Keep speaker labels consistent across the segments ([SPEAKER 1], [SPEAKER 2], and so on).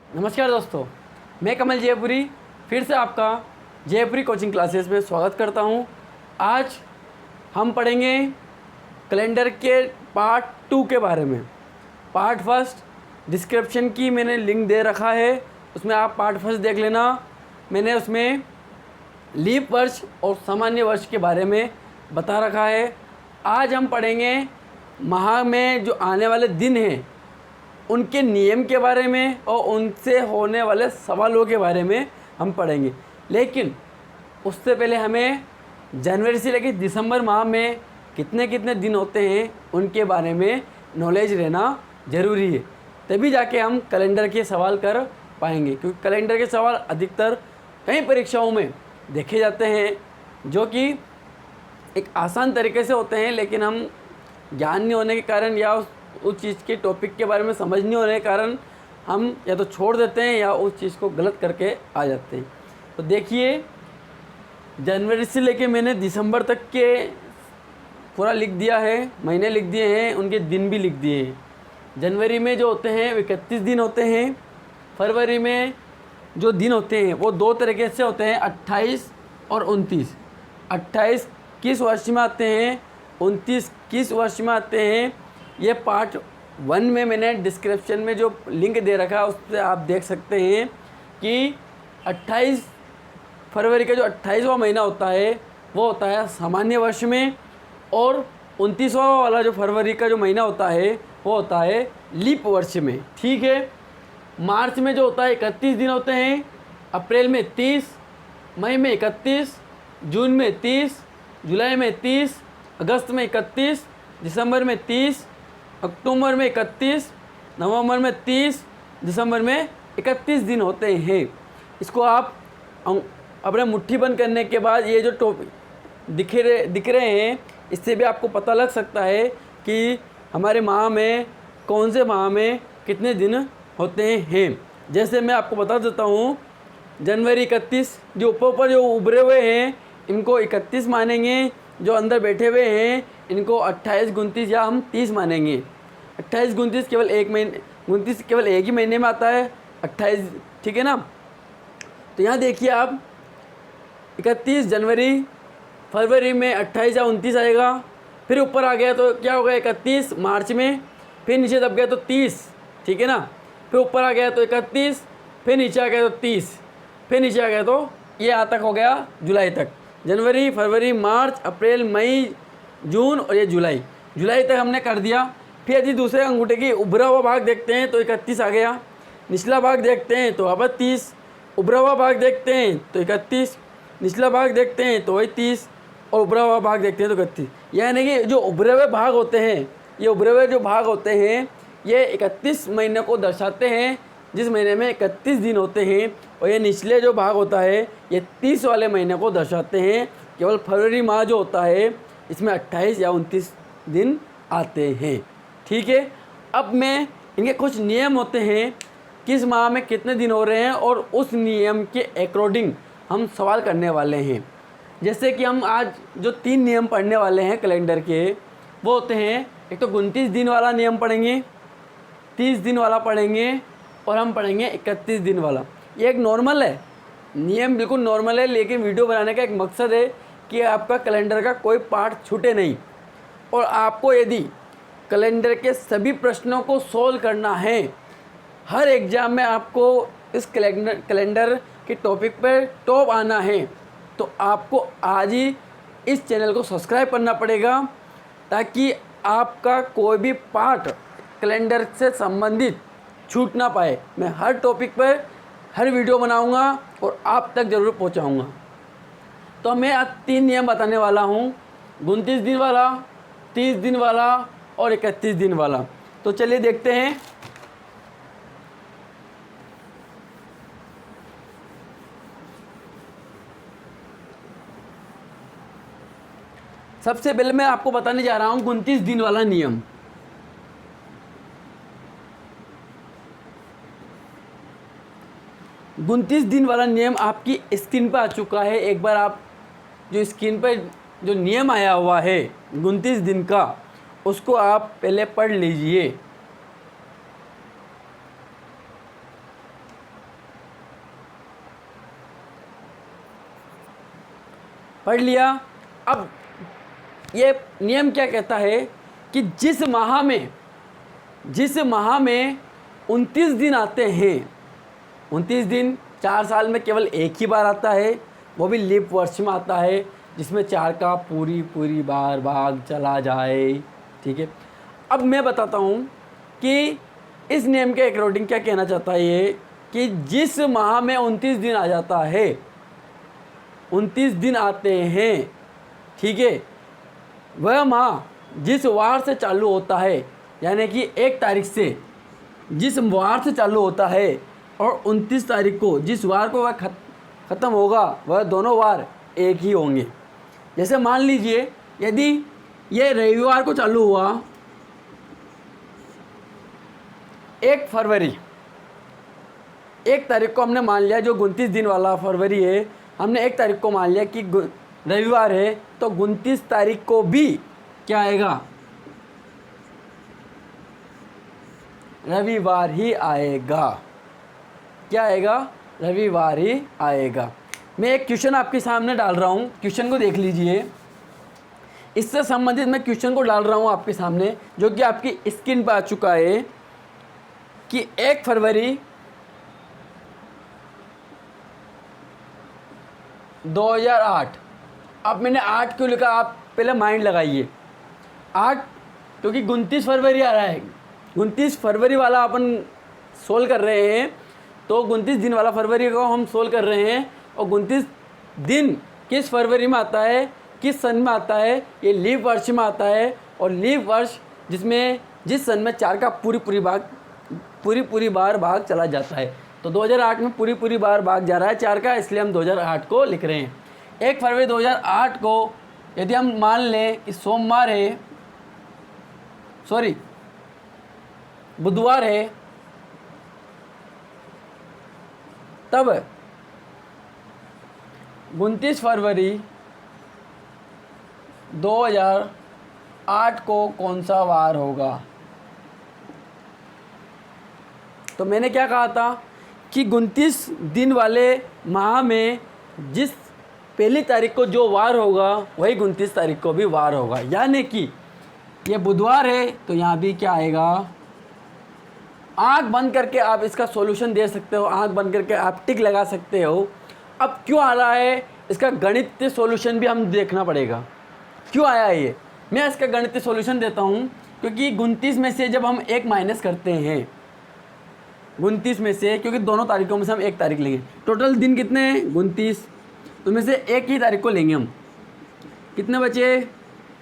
[SPEAKER 1] नमस्कार दोस्तों, मैं कमल जयपुरी फिर से आपका जयपुरी कोचिंग क्लासेस में स्वागत करता हूं। आज हम पढ़ेंगे कैलेंडर के पार्ट 2 के बारे में। पार्ट फर्स्ट डिस्क्रिप्शन की मैंने लिंक दे रखा है, उसमें आप पार्ट फर्स्ट देख लेना। मैंने उसमें लीप वर्ष और सामान्य वर्ष के बारे में बता रखा है। आज हम पढ़ेंगे माह में जो आने वाले दिन हैं उनके नियम के बारे में और उनसे होने वाले सवालों के बारे में हम पढ़ेंगे। लेकिन उससे पहले हमें जनवरी से लेकर दिसंबर माह में कितने कितने दिन होते हैं उनके बारे में नॉलेज रहना ज़रूरी है, तभी जाके हम कैलेंडर के सवाल कर पाएंगे। क्योंकि कैलेंडर के सवाल अधिकतर कई परीक्षाओं में देखे जाते हैं जो कि एक आसान तरीके से होते हैं, लेकिन हम ज्ञान नहीं होने के कारण या उस चीज़ के टॉपिक के बारे में समझ नहीं होने के कारण हम या तो छोड़ देते हैं या उस चीज़ को गलत करके आ जाते हैं। तो देखिए, जनवरी से लेके मैंने दिसंबर तक के पूरा लिख दिया है, महीने लिख दिए हैं, उनके दिन भी लिख दिए हैं। जनवरी में जो होते हैं 31 दिन होते हैं। फरवरी में जो दिन होते हैं वो दो तरीके से होते हैं, 28 और 29। 28 किस वर्ष में आते हैं, 29 किस वर्ष में आते हैं, ये पार्ट 1 में मैंने डिस्क्रिप्शन में जो लिंक दे रखा है उस पर आप देख सकते हैं कि 28 फरवरी का जो 28वां महीना होता है वो होता है सामान्य वर्ष में, और 29वां वाला जो फरवरी का जो महीना होता है वो होता है लीप वर्ष में। ठीक है। मार्च में जो होता है 31 दिन होते हैं, अप्रैल में 30, मई में 31, जून में 30, जुलाई में 30, अगस्त में 31, दिसंबर में 30, अक्टूबर में 31, नवंबर में 30, दिसंबर में 31 दिन होते हैं। इसको आप अपने मुट्ठी बंद करने के बाद ये जो टॉपिक दिख रहे हैं इससे भी आपको पता लग सकता है कि हमारे माह में कौन से माह में कितने दिन होते हैं। जैसे मैं आपको बता देता हूँ, जनवरी 31, जो ऊपर जो उभरे हुए हैं इनको 31 मानेंगे, जो अंदर बैठे हुए हैं इनको 28, 29 या हम 30 मानेंगे। 28, 29 केवल एक महीने, 29 केवल एक ही महीने में आता है, 28, ठीक है ना। तो यहाँ देखिए आप, 31 जनवरी, फरवरी में 28 या 29 आएगा, फिर ऊपर आ गया तो क्या होगा 31 मार्च में, फिर नीचे दब गया तो 30, ठीक है ना। फिर ऊपर आ गया तो 31, फिर नीचे आ गया तो 30, फिर नीचे आ गया तो ये यहाँ तक हो गया जुलाई तक। जनवरी, फरवरी, मार्च, अप्रैल, मई, जून और ये जुलाई तक हमने कर दिया। फिर यदि दूसरे अंगूठे की उभरा हुआ भाग देखते हैं तो 31 आ गया, निचला भाग देखते हैं तो 32, उभरा हुआ भाग देखते हैं तो 31, निचला भाग देखते हैं तो वही 30 और उभरा हुआ भाग देखते हैं तो 31। यानी कि जो उभरे हुए भाग होते हैं, ये उभरे हुए जो भाग होते हैं ये 31 महीने को दर्शाते हैं, जिस महीने में 31 दिन होते हैं, और ये निचले जो भाग होता है ये 30 वाले महीने को दर्शाते हैं। केवल फरवरी माह जो होता है इसमें 28 या 29 दिन आते हैं। ठीक है। अब मैं इनके कुछ नियम होते हैं, किस माह में कितने दिन हो रहे हैं, और उस नियम के अकॉर्डिंग हम सवाल करने वाले हैं। जैसे कि हम आज जो 3 नियम पढ़ने वाले हैं कैलेंडर के, वो होते हैं, एक तो 29 दिन वाला नियम पढ़ेंगे, 30 दिन वाला पढ़ेंगे, और हम पढ़ेंगे 31 दिन वाला। ये एक नॉर्मल है, नियम बिल्कुल नॉर्मल है, लेकिन वीडियो बनाने का एक मकसद है कि आपका कैलेंडर का कोई पार्ट छूटे नहीं। और आपको यदि कैलेंडर के सभी प्रश्नों को सोल्व करना है, हर एग्ज़ाम में आपको इस कैलेंडर के टॉपिक पर टॉप आना है, तो आपको आज ही इस चैनल को सब्सक्राइब करना पड़ेगा, ताकि आपका कोई भी पार्ट कैलेंडर से संबंधित छूट ना पाए। मैं हर टॉपिक पर हर वीडियो बनाऊंगा और आप तक ज़रूर पहुंचाऊंगा। तो मैं आज 3 नियम बताने वाला हूं, 29 दिन वाला, 30 दिन वाला और 31 दिन वाला। तो चलिए देखते हैं। सबसे पहले मैं आपको बताने जा रहा हूं 29 दिन वाला नियम। 29 दिन वाला नियम आपकी स्क्रीन पर आ चुका है। एक बार आप जो स्क्रीन पर जो नियम आया हुआ है 29 दिन का, उसको आप पहले पढ़ लीजिए। पढ़ लिया। अब ये नियम क्या कहता है कि जिस माह में 29 दिन आते हैं, 29 दिन 4 साल में केवल एक ही बार आता है, वो भी लीप वर्ष में आता है, जिसमें 4 का पूरी बार भाग चला जाए। ठीक है, अब मैं बताता हूँ कि इस नियम के अकॉर्डिंग क्या कहना चाहता है ये, कि जिस माह में 29 दिन आ जाता है, 29 दिन आते हैं, ठीक है, वह माह जिस वार से चालू होता है, यानी कि 1 तारीख से जिस वार से चालू होता है और 29 तारीख को जिस वार को वह ख़त्म होगा, वह दोनों वार एक ही होंगे। जैसे मान लीजिए यदि ये रविवार को चालू हुआ 1 फरवरी, 1 तारीख को हमने मान लिया, जो 29 दिन वाला फरवरी है, हमने 1 तारीख को मान लिया कि रविवार है, तो 29 तारीख को भी क्या आएगा, रविवार ही आएगा। क्या आएगा, रविवार ही आएगा। मैं एक क्वेश्चन आपके सामने डाल रहा हूँ, क्वेश्चन को देख लीजिए। इससे संबंधित मैं क्वेश्चन को डाल रहा हूँ आपके सामने, जो कि आपकी स्क्रीन पर आ चुका है कि 1 फरवरी 2008। अब मैंने 8 क्यों लिखा, आप पहले माइंड लगाइए। 8 क्योंकि 29 फरवरी आ रहा है, 29 फरवरी वाला अपन सोल्व कर रहे हैं, तो 29 दिन वाला फरवरी को हम सोल्व कर रहे हैं। और 29 दिन किस फरवरी में आता है, किस सन में आता है, ये लीप वर्ष में आता है। और लीप वर्ष जिस सन में 4 का पूरी बार भाग चला जाता है, तो 2008 में पूरी बार भाग जा रहा है 4 का, इसलिए हम 2008 को लिख रहे हैं। 1 फरवरी 2008 को यदि हम मान लें कि सोमवार है, सॉरी बुधवार है, तब 29 फरवरी 2008 को कौन सा वार होगा। तो मैंने क्या कहा था कि 29 दिन वाले माह में जिस पहली तारीख को जो वार होगा, वही 29 तारीख को भी वार होगा। यानी कि ये बुधवार है, तो यहाँ भी क्या आएगा, आंख बंद करके आप इसका सॉल्यूशन दे सकते हो, आंख बंद करके आप टिक लगा सकते हो। अब क्यों आ रहा है, इसका गणितीय सॉल्यूशन भी हम देखना पड़ेगा, क्यों आया है ये। मैं इसका गणितीय सॉल्यूशन देता हूँ, क्योंकि 29 में से जब हम 1 माइनस करते हैं, 29 में से, क्योंकि दोनों तारीखों में से हम 1 तारीख लेंगे, टोटल दिन कितने हैं 29, तो में से 1 ही तारीख को लेंगे हम, कितने बचे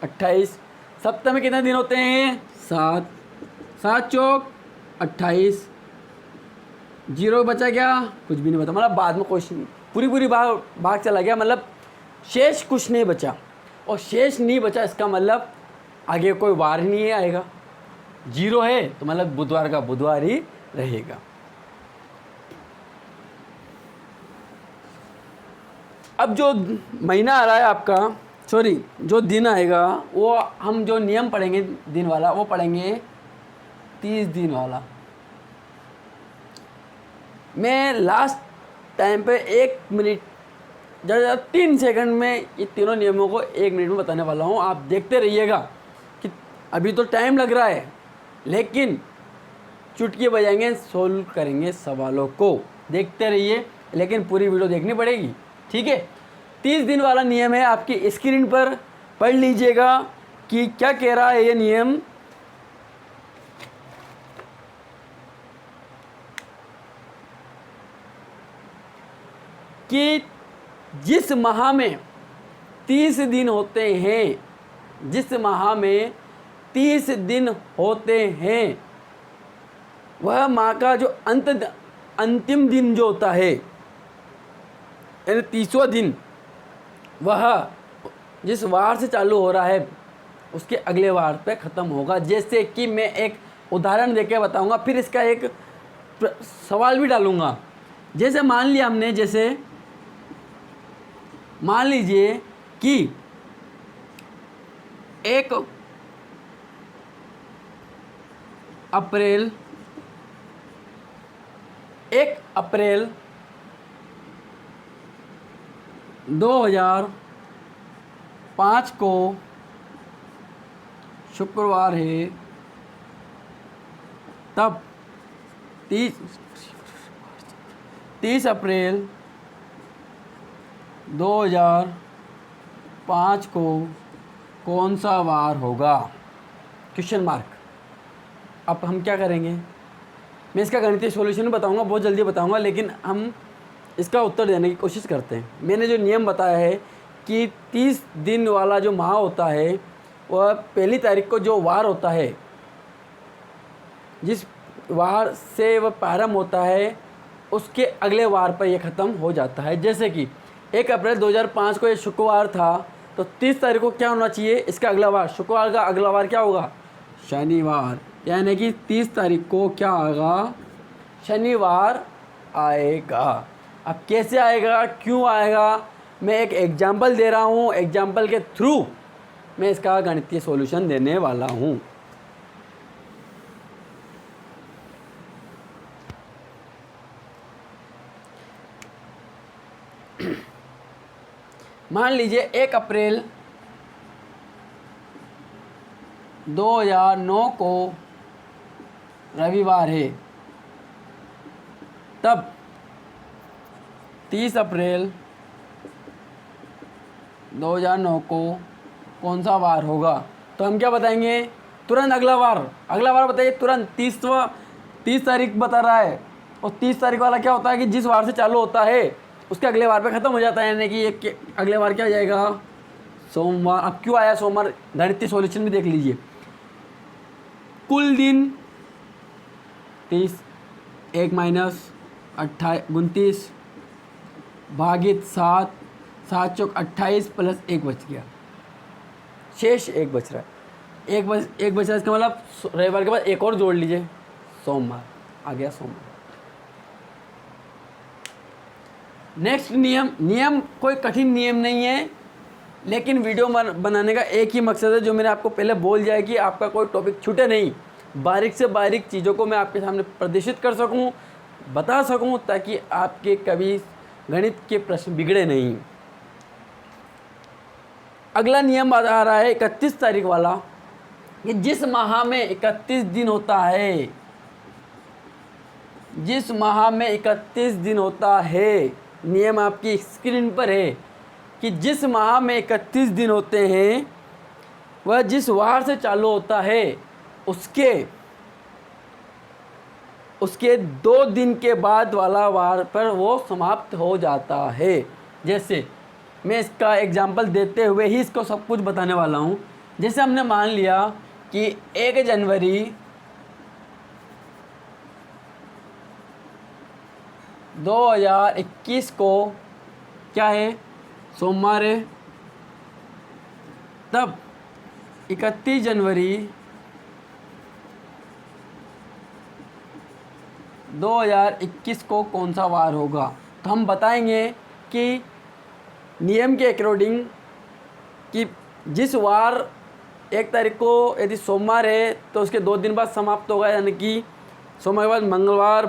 [SPEAKER 1] 28। सप्ताह में कितने दिन होते हैं 7, 7 चौक 28, 0 बचा क्या, कुछ भी नहीं बचा, मतलब बाद में क्वेश्चन पूरी भाग चला गया, मतलब शेष कुछ नहीं बचा। और शेष नहीं बचा इसका मतलब आगे कोई वार ही नहीं आएगा, 0 है तो मतलब बुधवार का बुधवार ही रहेगा। अब जो महीना आ रहा है आपका, सॉरी जो दिन आएगा, वो हम जो नियम पढ़ेंगे दिन वाला, वो पढ़ेंगे 30 दिन वाला। मैं लास्ट टाइम पे 1 मिनट ज़्यादा 3 सेकंड में ये तीनों नियमों को 1 मिनट में बताने वाला हूँ। आप देखते रहिएगा कि अभी तो टाइम लग रहा है, लेकिन चुटकी बजाएंगे, सोल्व करेंगे सवालों को, देखते रहिए, लेकिन पूरी वीडियो देखनी पड़ेगी, ठीक है। 30 दिन वाला नियम है, आपकी स्क्रीन पर पढ़ लीजिएगा कि क्या कह रहा है ये नियम। कि जिस माह में 30 दिन होते हैं, जिस माह में 30 दिन होते हैं, वह माह का जो अंतिम दिन जो होता है, यानी 30वां दिन, वह जिस वार से चालू हो रहा है उसके अगले वार पे ख़त्म होगा। जैसे कि मैं एक उदाहरण देके बताऊंगा, फिर इसका एक सवाल भी डालूंगा। जैसे मान लिया हमने, जैसे मान लीजिए कि 1 अप्रैल 2008 2005 को शुक्रवार है, तब 30 अप्रैल 2005 को कौन सा वार होगा? Question mark. अब हम क्या करेंगे, मैं इसका गणितीय सॉल्यूशन बताऊंगा, बहुत जल्दी बताऊंगा, लेकिन हम इसका उत्तर देने की कोशिश करते हैं। मैंने जो नियम बताया है कि 30 दिन वाला जो माह होता है वह पहली तारीख को जो वार होता है, जिस वार से वह प्रारंभ होता है उसके अगले वार पर यह ख़त्म हो जाता है। जैसे कि 1 अप्रैल 2005 को ये शुक्रवार था, तो 30 तारीख को क्या होना चाहिए? इसका अगला वार, शुक्रवार का अगला वार क्या होगा? शनिवार। यानी कि 30 तारीख को क्या आएगा? शनिवार आएगा। अब कैसे आएगा, क्यों आएगा, मैं एक एग्जाम्पल दे रहा हूँ, एग्जाम्पल के थ्रू मैं इसका गणितीय सॉल्यूशन देने वाला हूँ। मान लीजिए 1 अप्रैल 2009 को रविवार है, तब 30 अप्रैल 2009 को कौन सा वार होगा? तो हम क्या बताएंगे? तुरंत अगला वार बताइए तुरंत। 30 तारीख बता रहा है, और 30 तारीख वाला क्या होता है कि जिस वार से चालू होता है उसके अगले वार पे ख़त्म हो जाता है, यानी कि ये अगले वार क्या हो जाएगा? सोमवार। अब क्यों आया सोमवार? गणितीय सॉल्यूशन भी देख लीजिए। कुल दिन 30, 1 माइनस 29 भागित 7, 7 चौक 28 प्लस 1 बच गया, शेष 1 बच रहा है। एक बच रहा है, इसका मतलब रविवार के बाद एक और जोड़ लीजिए, सोमवार आ गया। सोमवार। नेक्स्ट नियम कोई कठिन नियम नहीं है, लेकिन वीडियो बनाने का एक ही मकसद है, जो मैंने आपको पहले बोल दिया है कि आपका कोई टॉपिक छूटे नहीं, बारीक से बारीक चीज़ों को मैं आपके सामने प्रदर्शित कर सकूं, बता सकूं, ताकि आपके कभी गणित के प्रश्न बिगड़े नहीं। अगला नियम आ रहा है 31 तारीख वाला, कि जिस माह में 31 दिन होता है, जिस माह में 31 दिन होता है, नियम आपकी स्क्रीन पर है, कि जिस माह में 31 दिन होते हैं वह जिस वार से चालू होता है उसके 2 दिन के बाद वाला वार पर वो समाप्त हो जाता है। जैसे मैं इसका एग्जाम्पल देते हुए ही इसको सब कुछ बताने वाला हूँ। जैसे हमने मान लिया कि 1 जनवरी 2021 को क्या है? सोमवार है। तब 31 जनवरी 2021 को कौन सा वार होगा? तो हम बताएंगे कि नियम के अकॉर्डिंग कि जिस वार 1 तारीख को यदि सोमवार है तो उसके 2 दिन बाद समाप्त होगा, यानी कि सोमवार के बाद मंगलवार,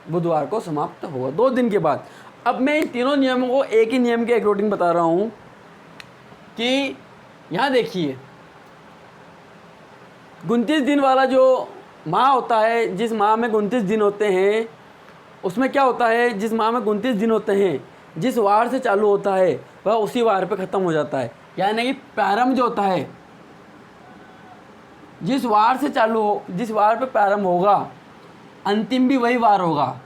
[SPEAKER 1] बुधवार को समाप्त होगा 2 दिन के बाद। अब मैं इन तीनों नियमों को एक ही नियम के अकॉर्डिंग बता रहा हूँ कि यहाँ देखिए 29 दिन वाला जो माह होता है, जिस माह में 29 दिन होते हैं, उसमें क्या होता है? जिस माह में 29 दिन होते हैं, जिस वार से चालू होता है वह उसी वार पे ख़त्म हो जाता है। यानी कि प्रारंभ जो होता है, जिस वार से चालू हो, जिस वार पे प्रारंभ होगा, अंतिम भी वही वार होगा,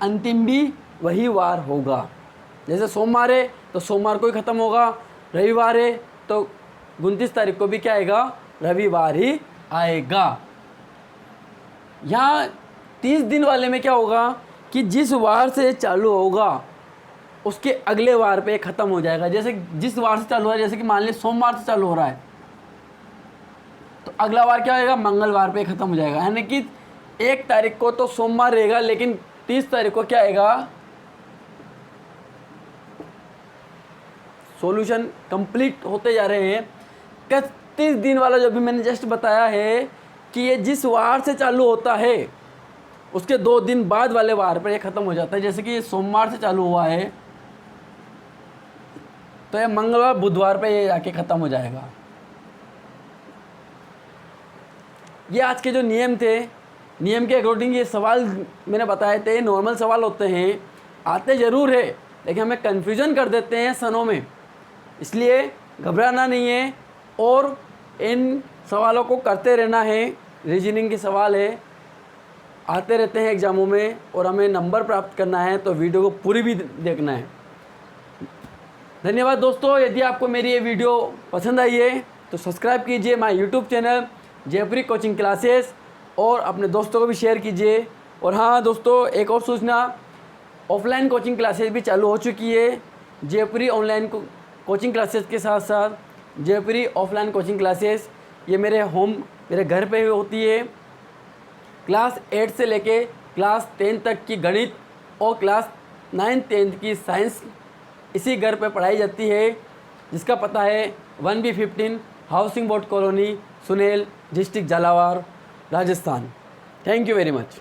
[SPEAKER 1] अंतिम भी वही वार होगा। जैसे सोमवार है तो सोमवार को ही ख़त्म होगा, रविवार है तो 29 तारीख को भी क्या आएगा? रविवार ही आएगा। यहाँ 30 दिन वाले में क्या होगा कि जिस वार से चालू होगा उसके अगले वार पे ख़त्म हो जाएगा। जैसे जिस वार से चालू हो रहा है, जैसे कि मान लीजिए सोमवार से चालू हो रहा है, तो अगला वार क्या होएगा? मंगलवार पे ख़त्म हो जाएगा। यानी कि 1 तारीख को तो सोमवार रहेगा, लेकिन 30 तारीख को क्या आएगा? सॉल्यूशन कंप्लीट होते जा रहे हैं। 31 दिन वाला जो भी मैंने जस्ट बताया है कि ये जिस वार से चालू होता है उसके 2 दिन बाद वाले वार पर ये ख़त्म हो जाता है। जैसे कि ये सोमवार से चालू हुआ है तो ये मंगलवार बुधवार पे ये जाके ख़त्म हो जाएगा। ये आज के जो नियम थे, नियम के अकॉर्डिंग ये सवाल मैंने बताए थे, नॉर्मल सवाल होते हैं, आते ज़रूर है लेकिन हमें कन्फ्यूज़न कर देते हैं सनों में, इसलिए घबराना नहीं है और इन सवालों को करते रहना है। रीजनिंग के सवाल है, आते रहते हैं एग्ज़ामों में और हमें नंबर प्राप्त करना है तो वीडियो को पूरी भी देखना है। धन्यवाद दोस्तों। यदि आपको मेरी ये वीडियो पसंद आई है तो सब्सक्राइब कीजिए my YouTube channel Jaipuri coaching classes और अपने दोस्तों को भी शेयर कीजिए। और हाँ दोस्तों, एक और सूचना, ऑफलाइन कोचिंग क्लासेस भी चालू हो चुकी है। जयपुरी ऑनलाइन कोचिंग क्लासेस के साथ साथ जयपुरी ऑफलाइन कोचिंग क्लासेस ये मेरे घर पे होती है। क्लास 8 से लेके क्लास 10 तक की गणित और क्लास 9 10 की साइंस इसी घर पे पढ़ाई जाती है, जिसका पता है 1B15 housing board colony, Sunel, district Jhalawar, Rajasthan. Thank you very much.